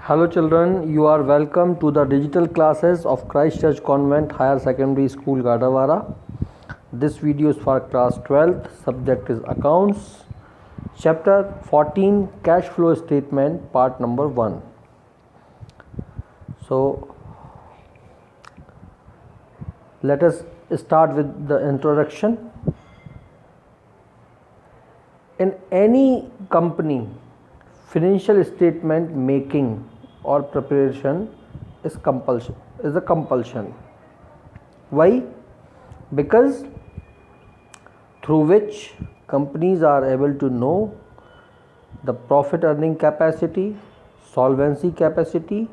Hello children, you are welcome to the digital classes of Christ Church Convent Higher Secondary School Gadawara. This video is for class 12th, subject is accounts. Chapter 14, cash flow statement, part number 1. So let us start with the introduction. In any company, financial statement making or preparation is a compulsion. Why? Because through which companies are able to know the profit earning capacity, solvency capacity,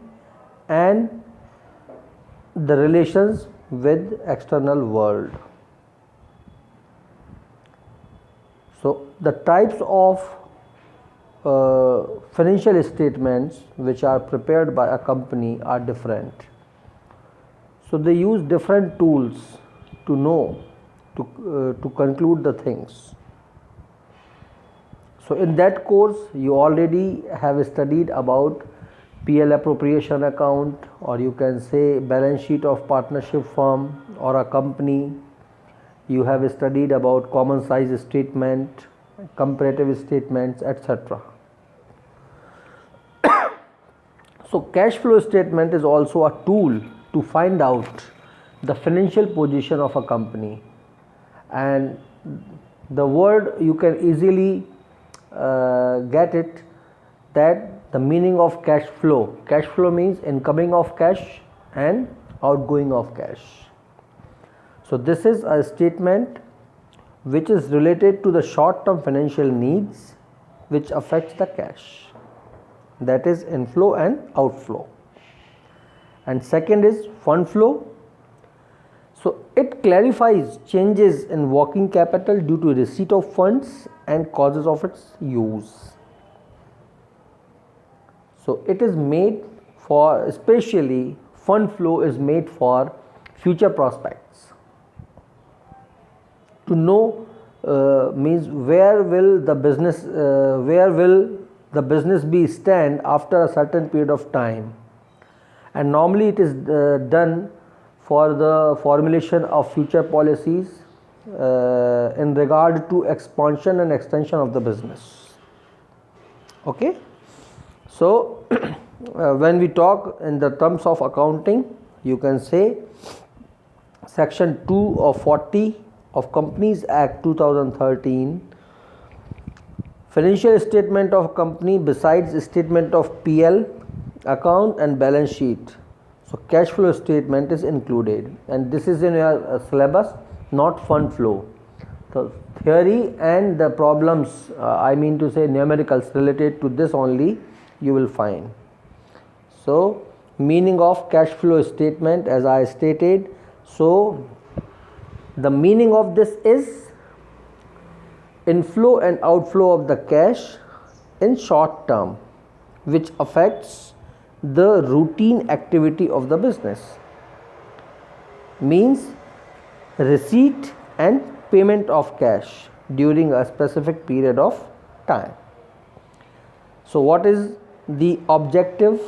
and the relations with external world. So the types of financial statements which are prepared by a company are different. So they use different tools to know, to conclude the things. So in that course you already have studied about PL appropriation account, or you can say balance sheet of partnership firm or a company. You have studied about common size statement, comparative statements, etc. So cash flow statement is also a tool to find out the financial position of a company, and the word you can easily get it, that the meaning of cash flow. Cash flow means incoming of cash and outgoing of cash. So this is a statement which is related to the short-term financial needs which affects the cash, that is inflow and outflow. And second is fund flow. So it clarifies changes in working capital due to receipt of funds and causes of its use. So it is made for, especially fund flow is made for future prospects. To know means where will the business be stand after a certain period of time, and normally it is done for the formulation of future policies in regard to expansion and extension of the business. Okay, so when we talk in the terms of accounting, you can say section 2 of 40 of Companies Act 2013, financial statement of company besides statement of PL account and balance sheet. So cash flow statement is included, and this is in your syllabus, not fund flow. So theory and the problems, I mean to say numericals related to this only you will find. So meaning of cash flow statement, as I stated, so the meaning of this is inflow and outflow of the cash in short term, which affects the routine activity of the business. Means receipt and payment of cash during a specific period of time. So what is the objective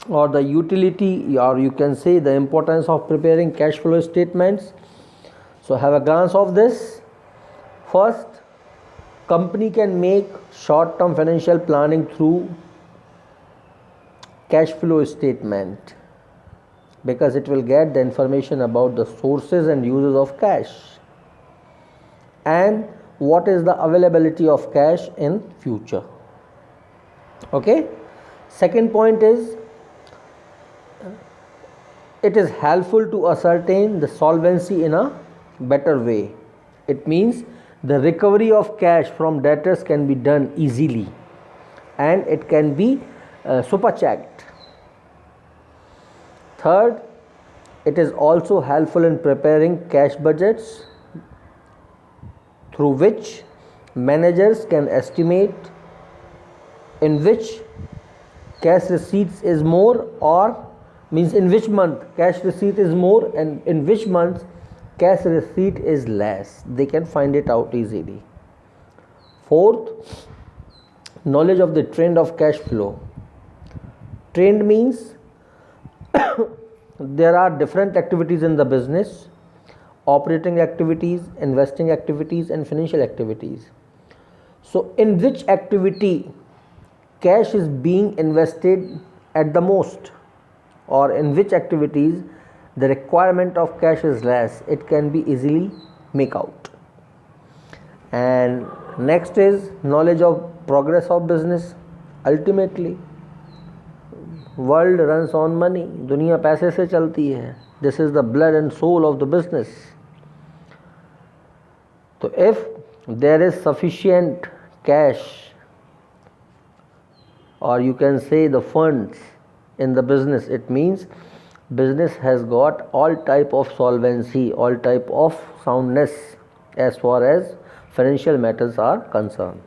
or the utility, or you can say the importance of preparing cash flow statements? So have a glance of this. First, company can make short-term financial planning through cash flow statement, because it will get the information about the sources and uses of cash and what is the availability of cash in future. Okay. Second point is, it is helpful to ascertain the solvency in a better way. It means the recovery of cash from debtors can be done easily, and it can be super checked. Third, it is also helpful in preparing cash budgets, through which managers can estimate in which cash receipts is more, or means in which month cash receipt is more and in which month cash receipt is less. They can find it out easily. Fourth, knowledge of the trend of cash flow. Trend means there are different activities in the business: operating activities, investing activities, and financial activities. So, in which activity cash is being invested at the most, or in which activities the requirement of cash is less, it can be easily make out. And next is knowledge of progress of business. Ultimately world runs on money, दुनिया पैसे से चलती है. This is the blood and soul of the business. So if there is sufficient cash, or you can say the funds in the business, it means business has got all type of solvency, all type of soundness as far as financial matters are concerned.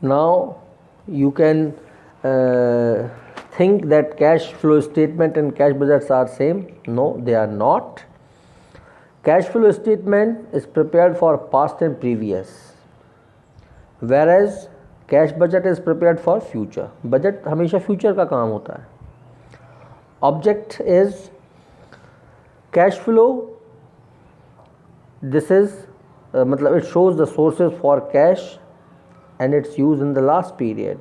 Now you can think that cash flow statement and cash budgets are same. No, they are not. Cash flow statement is prepared for past and previous, whereas cash budget is prepared for future. Budget हमेशा future का काम होता है. Object is cash flow. This is मतलब it shows the sources for cash and its use in the last period.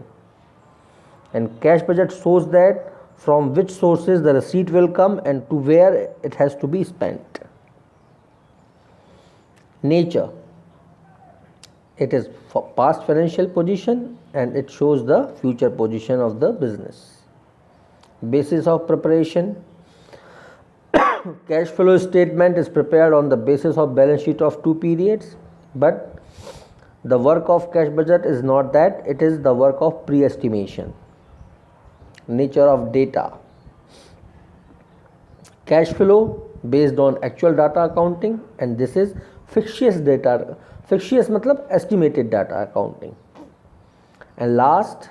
And cash budget shows that from which sources the receipt will come and to where it has to be spent. Nature, it is for past financial position and it shows the future position of the business. Basis of preparation, cash flow statement is prepared on the basis of balance sheet of 2 periods, but the work of cash budget is not that, it is the work of pre-estimation. Nature of data, cash flow based on actual data accounting, and this is fictitious data. Fictitious मतलब estimated data accounting. And last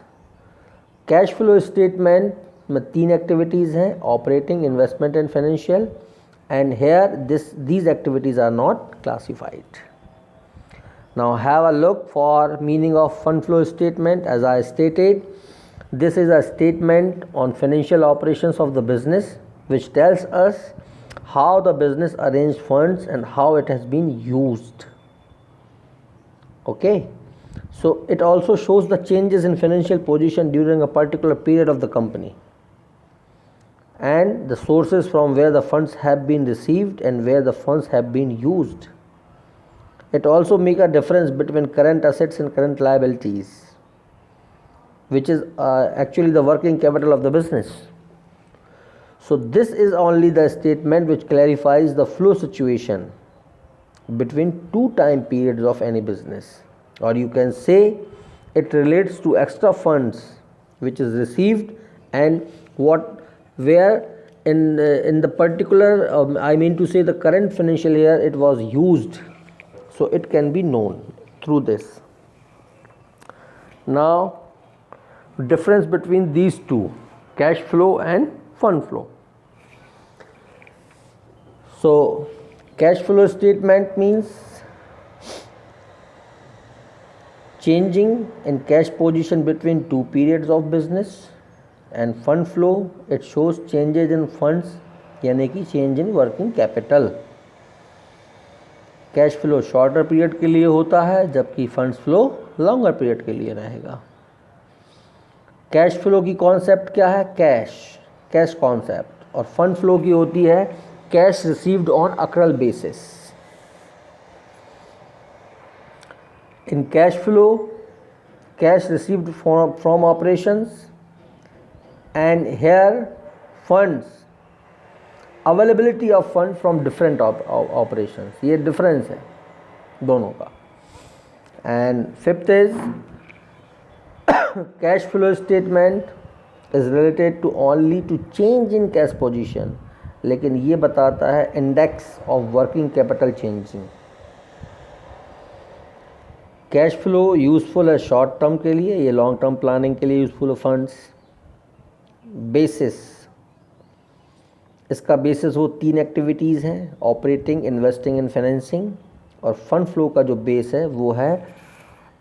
cash flow statement में 3 activities हैं: operating, investment and financial. And here these activities are not classified. Now have a look for meaning of fund flow statement. As I stated, this is a statement on financial operations of the business which tells us how the business arranged funds and how it has been used. Okay, so it also shows the changes in financial position during a particular period of the company and the sources from where the funds have been received and where the funds have been used. It also makes a difference between current assets and current liabilities, which is actually the working capital of the business. So this is only the statement which clarifies the flow situation between 2 time periods of any business, or you can say it relates to extra funds which is received and where in the particular I mean to say the current financial year it was used, so it can be known through this. Now difference between these two, cash flow and fund flow. So cash flow statement means changing in cash position between 2 periods of business, and fund flow it shows changes in funds यानी कि change in working capital. Cash flow shorter period के लिए होता है जबकि funds flow longer period के लिए रहेगा. कैश फ्लो की कॉन्सेप्ट क्या है? Cash concept. और फंड फ्लो की होती है cash received on accrual basis. In cash flow, cash received from operations, and here funds, availability of fund from different operations. ये डिफरेंस है दोनों का. And fifth is cash flow statement is related to only to change in cash position, लेकिन ये बताता है index of working capital changing. Cash flow useful है short term के लिए, ये लॉन्ग टर्म प्लानिंग के लिए यूज़फुल है फंड्स. बेसिस, इसका बेसिस वो 3 एक्टिविटीज़ हैं: ऑपरेटिंग, इन्वेस्टिंग एंड फाइनेंसिंग. और फंड फ्लो का जो बेस है वो है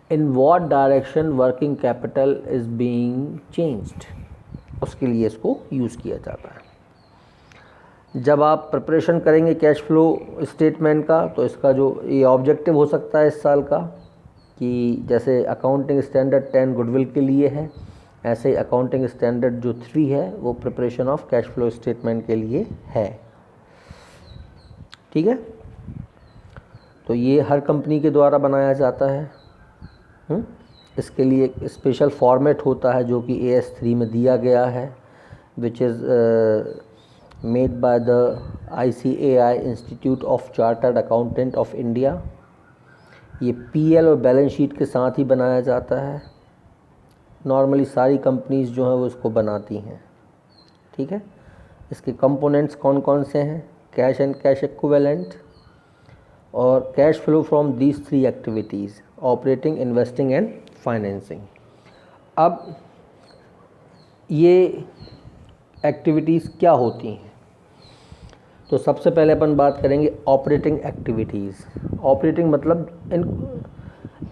in what direction working capital is being changed, उसके लिए इसको यूज़ किया जाता है। जब आप प्रिपरेशन करेंगे कैश फ्लो स्टेटमेंट का, तो इसका जो ये ऑब्जेक्टिव हो सकता है इस साल का, कि जैसे अकाउंटिंग स्टैंडर्ड 10 गुडविल के लिए है, ऐसे ही अकाउंटिंग स्टैंडर्ड जो 3 है वो preparation of cash flow statement के लिए है। ठीक है, तो ये हर कंपनी के द्वारा बनाया जाता है। इसके लिए एक स्पेशल फॉर्मेट होता है जो कि AS3 में दिया गया है, which is made by the ICAI institute of chartered accountant of India. ये PL और बैलेंस शीट के साथ ही बनाया जाता है। नॉर्मली सारी कंपनीज जो हैं वो इसको बनाती हैं। ठीक है, इसके कंपोनेंट्स कौन कौन से हैं? कैश एंड कैश इक्विवेलेंट और cash flow from these 3 activities, operating, investing and financing. अब ये एक्टिविटीज़ क्या होती हैं? तो सबसे पहले अपन बात करेंगे ऑपरेटिंग एक्टिविटीज़। ऑपरेटिंग मतलब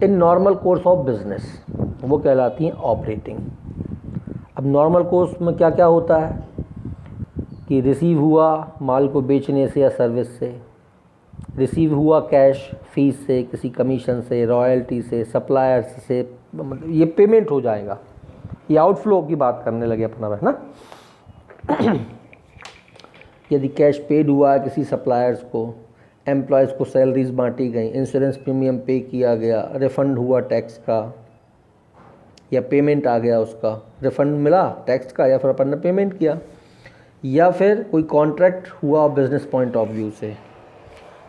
in normal course of business, वो कहलाती हैं ऑपरेटिंग। अब नॉर्मल कोर्स में क्या क्या होता है कि रिसीव हुआ माल को बेचने से या सर्विस से, रिसीव हुआ कैश फीस से, किसी कमीशन से, रॉयल्टी से, सप्लायर्स से, मतलब ये पेमेंट हो जाएगा। ये आउटफ्लो की बात करने लगे अपना, है ना। यदि कैश पेड हुआ है किसी सप्लायर्स को, एम्प्लॉयज़ को सैलरीज बांटी गई, इंश्योरेंस प्रीमियम पे किया गया, रिफ़ंड हुआ टैक्स का या पेमेंट आ गया उसका, रिफ़ंड मिला टैक्स का या फिर अपन ने पेमेंट किया, या फिर कोई कॉन्ट्रैक्ट हुआ बिज़नेस पॉइंट ऑफ व्यू से,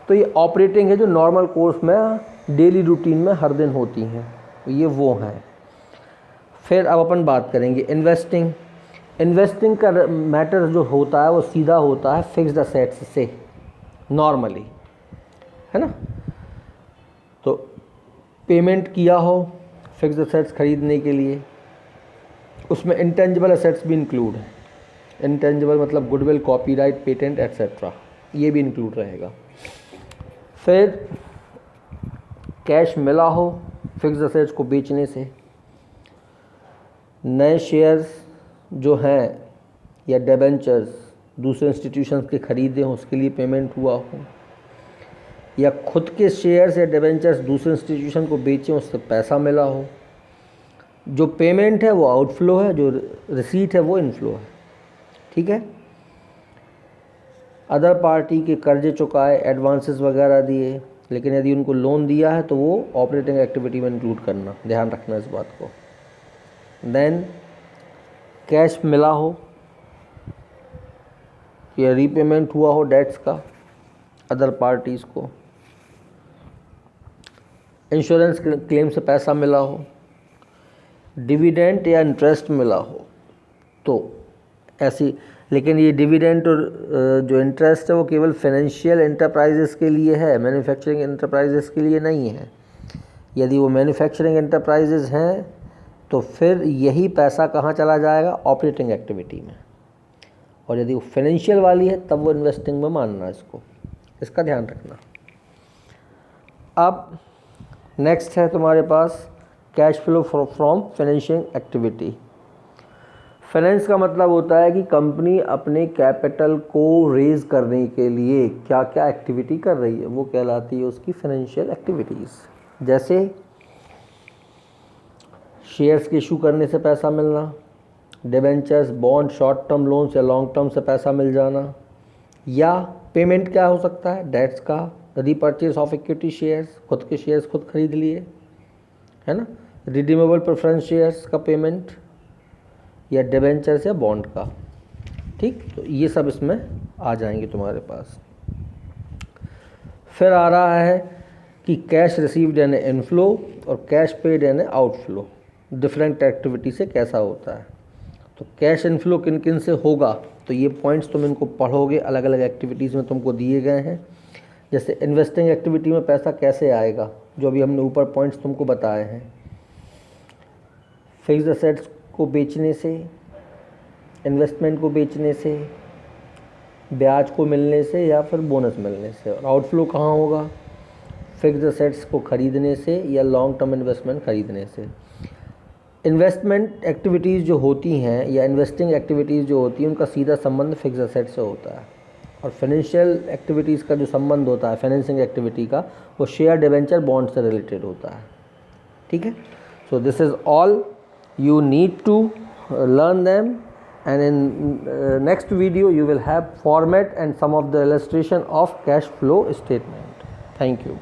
तो ये ऑपरेटिंग है जो नॉर्मल कोर्स में डेली रूटीन में हर दिन होती हैं, तो ये वो हैं। फिर अब अपन बात करेंगे इन्वेस्टिंग। इन्वेस्टिंग का मैटर जो होता है वो सीधा होता है फिक्स्ड असेट्स से नॉर्मली, है ना। तो पेमेंट किया हो फिक्स्ड असेट्स खरीदने के लिए, उसमें इंटेंजिबल असेट्स भी इंक्लूड है। इंटेंजिबल मतलब गुडविल, कॉपीराइट, पेटेंट एट्सेट्रा, ये भी इंक्लूड रहेगा। फिर कैश मिला हो फिक्स्ड असेट्स को बेचने से, नए शेयर्स जो हैं या डिबेंचर्स दूसरे इंस्टीट्यूशंस के ख़रीदे हों उसके लिए पेमेंट हुआ हो, या खुद के शेयर्स या डिबेंचर्स दूसरे इंस्टीट्यूशन को बेचें उससे पैसा मिला हो। जो पेमेंट है वो आउटफ्लो है, जो रिसीट है वो इनफ्लो है। ठीक है, अदर पार्टी के कर्जे चुकाए, एडवांसेस वगैरह दिए, लेकिन यदि उनको लोन दिया है तो वो ऑपरेटिंग एक्टिविटी में इंक्लूड करना, ध्यान रखना इस बात को। देन कैश मिला हो या रीपेमेंट हुआ हो डेट्स का अदर पार्टीज़ को, इंश्योरेंस क्लेम से पैसा मिला हो, डिविडेंड या इंटरेस्ट मिला हो, तो ऐसी। लेकिन ये डिविडेंड और जो इंटरेस्ट है वो केवल फाइनेंशियल एंटरप्राइजेस के लिए है, मैन्युफैक्चरिंग एंटरप्राइजेस के लिए नहीं है। यदि वो मैन्युफैक्चरिंग एंटरप्राइजेस हैं तो फिर यही पैसा कहाँ चला जाएगा? ऑपरेटिंग एक्टिविटी में। और यदि वो फाइनेंशियल वाली है तब वो इन्वेस्टिंग में मानना, इसका ध्यान रखना। अब नेक्स्ट है तुम्हारे पास cash flow from financial activity. Finance का मतलब होता है कि कंपनी अपने कैपिटल को रेज करने के लिए क्या क्या एक्टिविटी कर रही है, वो कहलाती है उसकी फाइनेंशियल एक्टिविटीज़। जैसे शेयर्स के इशू करने से पैसा मिलना, debentures, bond, short term loans या लॉन्ग टर्म से पैसा मिल जाना, या पेमेंट क्या हो सकता है? डेट्स का, रीपर्चेज ऑफ इक्विटी शेयर्स, खुद के शेयर्स खुद खरीद लिए, है ना, रिडीमेबल प्रेफरेंस शेयर्स का पेमेंट, या डिबेंचर्स या बॉन्ड का। ठीक, तो ये सब इसमें आ जाएंगे तुम्हारे पास। फिर आ रहा है कि कैश रिसीव्ड यानी इनफ्लो और कैश पेड यानी आउटफ्लो डिफरेंट एक्टिविटी से कैसा होता है। तो कैश इनफ्लो किन किन से होगा, तो ये पॉइंट्स तुम इनको पढ़ोगे, अलग अलग एक्टिविटीज़ में तुमको दिए गए हैं। जैसे इन्वेस्टिंग एक्टिविटी में पैसा कैसे आएगा, जो अभी हमने ऊपर पॉइंट्स तुमको बताए हैं। फिक्स्ड असेट्स को बेचने से, इन्वेस्टमेंट को बेचने से, ब्याज को मिलने से या फिर बोनस मिलने से। और आउटफ्लो कहाँ होगा? फिक्स्ड असेट्स को ख़रीदने से या लॉन्ग टर्म इन्वेस्टमेंट ख़रीदने से। इन्वेस्टमेंट एक्टिविटीज़ जो होती हैं या इन्वेस्टिंग एक्टिविटीज़ जो होती हैं उनका सीधा संबंध फिक्स्ड असेट से होता है, और फाइनेंशियल एक्टिविटीज़ का जो संबंध होता है फाइनेंसिंग एक्टिविटी का वो शेयर डिवेंचर बॉन्ड से रिलेटेड होता है। ठीक है, so this is all you need to learn them, and in next video you will have format and some of the illustration of cash flow statement. Thank you.